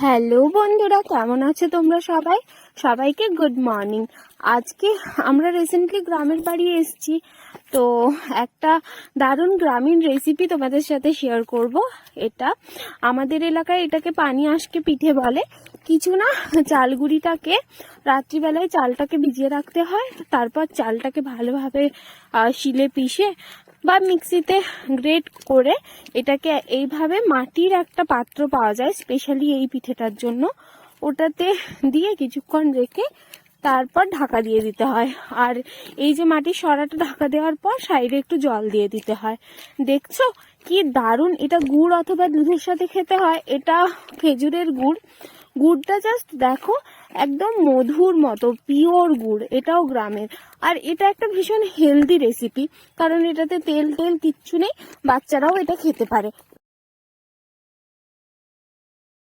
Hello বন্ধুরা, কেমন আছো তোমরা সবাই? সবাইকে গুড মর্নিং। আজকে আমরা রিসেন্টলি গ্রামের বাড়ি এসেছি, তো একটা দারুণ গ্রামীণ রেসিপি তোমাদের সাথে শেয়ার করব। এটা আমাদের এলাকায় এটাকে পানি আশকে পিঠে বলে। কিছু না, চালগুড়িটাকে রাত্রিবেলায় চালটাকে ভিজিয়ে রাখতে হয়, তারপর চালটাকে ভালোভাবে শিলে পিষে বা মিক্সিতে গ্রেট করে এটাকে এইভাবে মাটির একটা পাত্র পাওয়া যায় স্পেশালি এই পিঠেটার জন্য, ওটাতে দিয়ে কিছুক্ষণ রেখে তারপর ঢাকা দিয়ে দিতে হয়। আর এই যে মাটির সরাটা ঢাকা দেওয়ার পর সাইডে একটু জল দিয়ে দিতে হয়। দেখছো কি দারুণ! এটা গুড় অথবা দুধের সাথে খেতে হয়। এটা খেজুরের গুড়। গুড়টা জাস্ট দেখো, একদম মধুর মতো পিওর গুড়, এটাও গ্রামের। আর এটা একটা ভীষণ হেলদি রেসিপি, কারণ এটাতে তেল কিচ্ছু নেই, বাচ্চারাও এটা খেতে পারে।